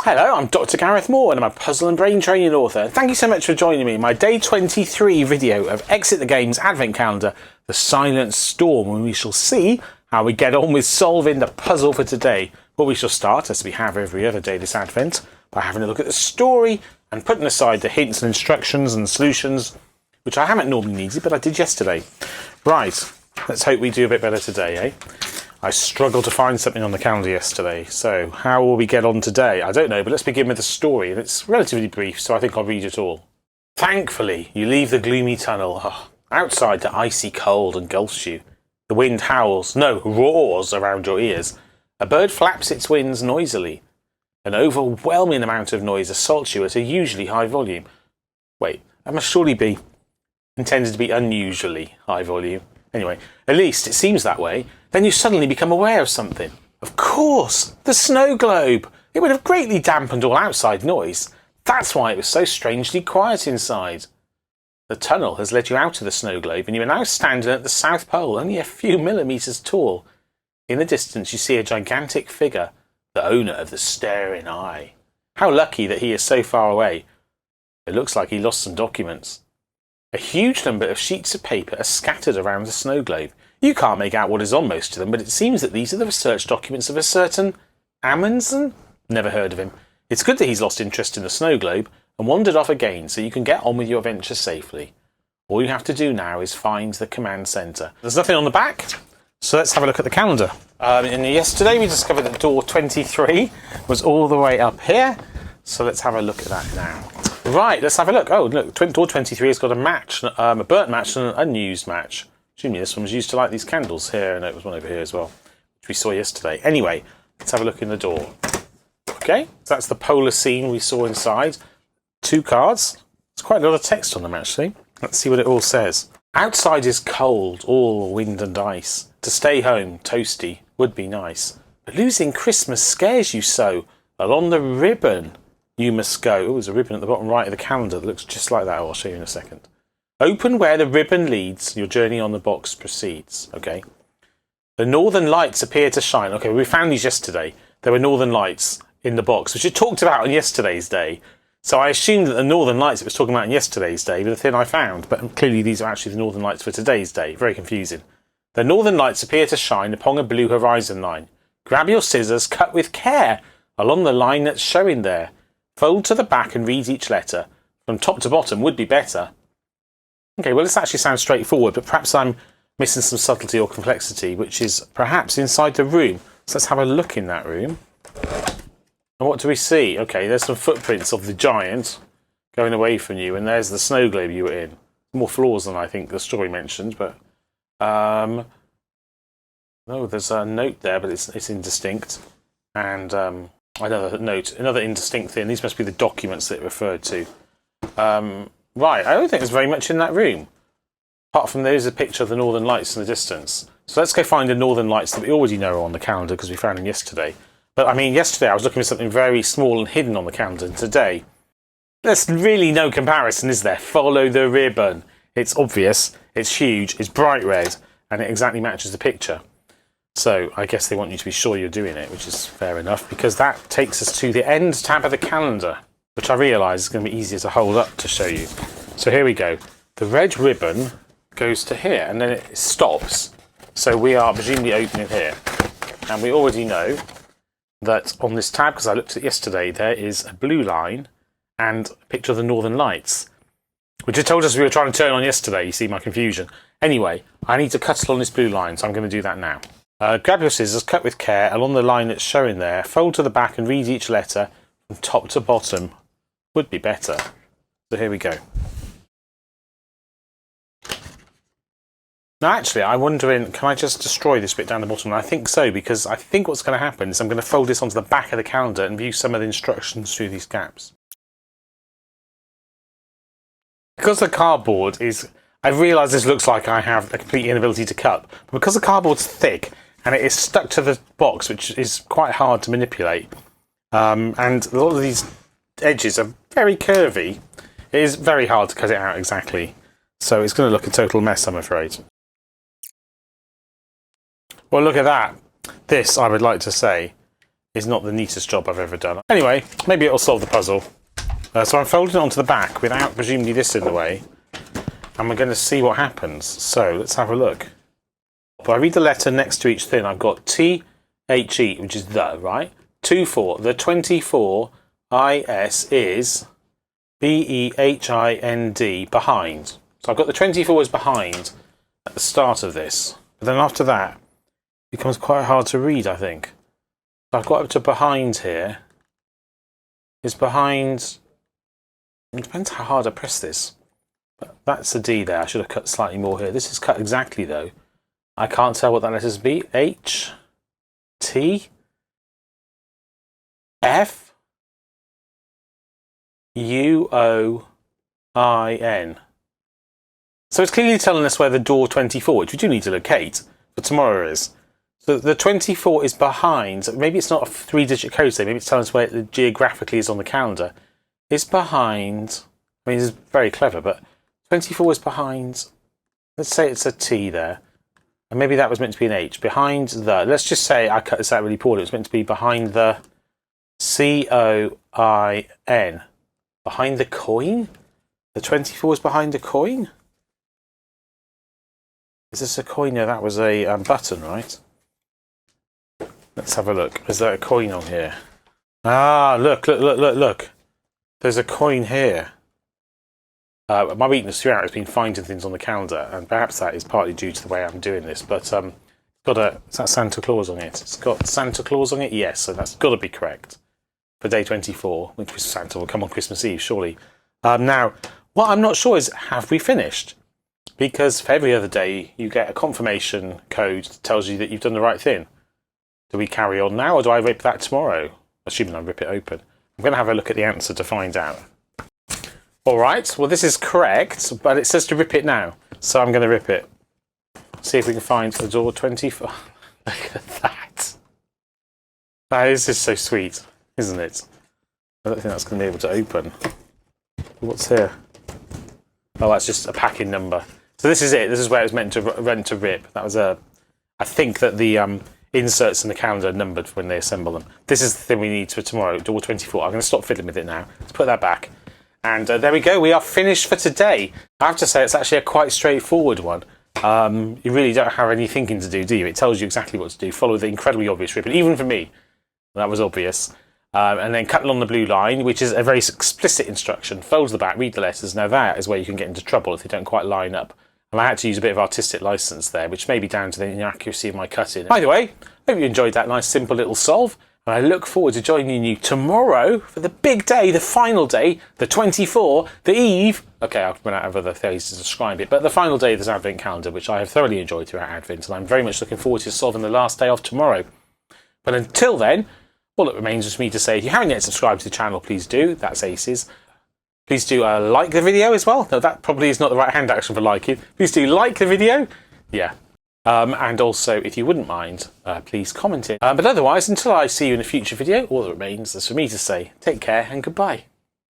Hello, I'm Dr. Gareth Moore and I'm a puzzle and brain training author. Thank you so much for joining me in my day 23 video of Exit the Games Advent Calendar, The Silent Storm, when we shall see how we get on with solving the puzzle for today. Well, we shall start, as we have every other day this Advent, by having a look at the story and putting aside the hints and instructions and solutions, which I haven't normally needed, but I did yesterday. Right, let's hope we do a bit better today, eh? I struggled to find something on the calendar yesterday, so how will we get on today? I don't know, but let's begin with the story, and it's relatively brief, so I think I'll read it all. Thankfully, you leave the gloomy tunnel. Outside, the icy cold engulfs you. The wind howls, no, roars around your ears. A bird flaps its wings noisily. An overwhelming amount of noise assaults you at a usually high volume. Wait, that must surely be intended to be unusually high volume. Anyway, at least it seems that way. Then you suddenly become aware of something. Of course, the snow globe. It would have greatly dampened all outside noise. That's why it was so strangely quiet inside. The tunnel has led you out of the snow globe and you are now standing at the South Pole, only a few millimetres tall. In the distance you see a gigantic figure, the owner of the staring eye. How lucky that he is so far away. It looks like he lost some documents. A huge number of sheets of paper are scattered around the snow globe. You can't make out what is on most of them, but it seems that these are the research documents of a certain Amundsen? Never heard of him. It's good that he's lost interest in the snow globe and wandered off again, so you can get on with your adventure safely. All you have to do now is find the command centre. There's nothing on the back, so let's have a look at the calendar. And yesterday we discovered that door 23 was all the way up here, so let's have a look at that now. Right, let's have a look. Oh, look, door 23 has got a match, a burnt match and an unused match. Assuming this one was used to light these candles here, and it was one over here as well, which we saw yesterday. Anyway, let's have a look in the door. Okay, so that's the polar scene we saw inside. 2 cards. There's quite a lot of text on them, actually. Let's see what it all says. Outside is cold, all wind and ice. To stay home, toasty, would be nice. But losing Christmas scares you so. Along the ribbon you must go. Oh, there's a ribbon at the bottom right of the calendar that looks just like that. I'll show you in a second. Open where the ribbon leads, your journey on the box proceeds. Okay. The northern lights appear to shine. Okay, we found these yesterday. There were northern lights in the box, which it talked about on yesterday's day. So I assumed that the northern lights it was talking about in yesterday's day were the thing I found, but clearly these are actually the northern lights for today's day. Very confusing. The northern lights appear to shine upon a blue horizon line. Grab your scissors, cut with care along the line that's showing there. Fold to the back and read each letter. From top to bottom would be better. Okay, well, this actually sounds straightforward, but perhaps I'm missing some subtlety or complexity, which is perhaps inside the room. So let's have a look in that room. And what do we see? Okay, there's some footprints of the giant going away from you, and there's the snow globe you were in. More floors than I think the story mentioned, but no, there's a note there, but it's indistinct. And another note, another indistinct thing. These must be the documents that it referred to. Right, I don't think there's very much in that room. Apart from there's a picture of the northern lights in the distance. So let's go find the northern lights that we already know are on the calendar because we found them yesterday. But I mean, yesterday I was looking for something very small and hidden on the calendar, and today there's really no comparison, is there? Follow the ribbon. It's obvious, it's huge, it's bright red, and it exactly matches the picture. So I guess they want you to be sure you're doing it, which is fair enough, because that takes us to the end tab of the calendar, which I realise is going to be easier to hold up to show you. So here we go. The red ribbon goes to here, and then it stops. So we are presumably opening here. And we already know that on this tab, because I looked at it yesterday, there is a blue line and a picture of the northern lights, which had told us we were trying to turn on yesterday. You see my confusion. Anyway, I need to cut along this blue line, so I'm going to do that now. Grab your scissors, cut with care along the line that's showing there, fold to the back and read each letter from top to bottom. Would be better. So here we go. Now actually, I'm wondering, can I just destroy this bit down the bottom? And I think so, because I think what's going to happen is I'm going to fold this onto the back of the calendar and view some of the instructions through these gaps. Because the cardboard is... I realise this looks like I have a complete inability to cut, but because the cardboard's thick and it is stuck to the box, which is quite hard to manipulate, and a lot of these edges are very curvy, it is very hard to cut it out exactly. So it's going to look a total mess, I'm afraid. Well, look at that. This, I would like to say, is not the neatest job I've ever done. Anyway, maybe it'll solve the puzzle. So I'm folding it onto the back without presumably this in the way, and we're going to see what happens. So let's have a look. If I read the letter next to each thing, I've got T-H-E, which is the, right? 2-4. The 24 I-S is B-E-H-I-N-D, behind. So I've got the 24 as behind at the start of this. But then after that, it becomes quite hard to read, I think. So I've got up to behind here. It's behind... It depends how hard I press this. But that's a D there. I should have cut slightly more here. This is cut exactly, though. I can't tell what that letter's be. H, T, F, U, O, I, N. So it's clearly telling us where the door 24, which we do need to locate, for tomorrow is. So the 24 is behind. Maybe it's not a 3-digit code, so maybe it's telling us where it geographically is on the calendar. It's behind. I mean, it's very clever, but 24 is behind. Let's say it's a T there. And maybe that was meant to be an H. Behind the, let's just say I cut this out really poorly. It was meant to be behind the C-O-I-N. Behind the coin? The 24 is behind the coin? Is this a coin? No, that was a button, right? Let's have a look. Is there a coin on here? Ah, look. There's a coin here. My weakness throughout has been finding things on the calendar, and perhaps that is partly due to the way I'm doing this, but it's got is that Santa Claus on it? It's got Santa Claus on it? Yes, so that's got to be correct for day 24, which was Santa will come on Christmas Eve, surely. Now, what I'm not sure is, have we finished? Because for every other day, you get a confirmation code that tells you that you've done the right thing. Do we carry on now, or do I rip that tomorrow? Assuming I rip it open. I'm going to have a look at the answer to find out. Alright, well this is correct, but it says to rip it now. So I'm going to rip it. See if we can find the door 24. Look at that. That is just so sweet, isn't it? I don't think that's going to be able to open. What's here? Oh, that's just a packing number. So this is it. This is where it was meant to rip. That was I think that the inserts in the calendar are numbered when they assemble them. This is the thing we need for tomorrow, door 24. I'm going to stop fiddling with it now. Let's put that back. And there we go, we are finished for today. I have to say it's actually a quite straightforward one. You really don't have any thinking to do you? It tells you exactly what to do. Follow the incredibly obvious ribbon, even for me. That was obvious. And then cut along the blue line, which is a very explicit instruction. Fold the back, read the letters. Now that is where you can get into trouble if they don't quite line up. And I had to use a bit of artistic license there, which may be down to the inaccuracy of my cutting. Either way, hope you enjoyed that nice simple little solve. And I look forward to joining you tomorrow for the big day, the final day, the 24, the eve. Okay, I've run out of other things to describe it, but the final day of this Advent calendar, which I have thoroughly enjoyed throughout Advent, and I'm very much looking forward to solving the last day of tomorrow. But until then, all it remains is for me to say, if you haven't yet subscribed to the channel, please do. That's aces. Please do like the video as well. No, that probably is not the right hand action for liking. Please do like the video. Yeah. And also, if you wouldn't mind, please comment it. But otherwise, until I see you in a future video, all that remains is for me to say take care and goodbye.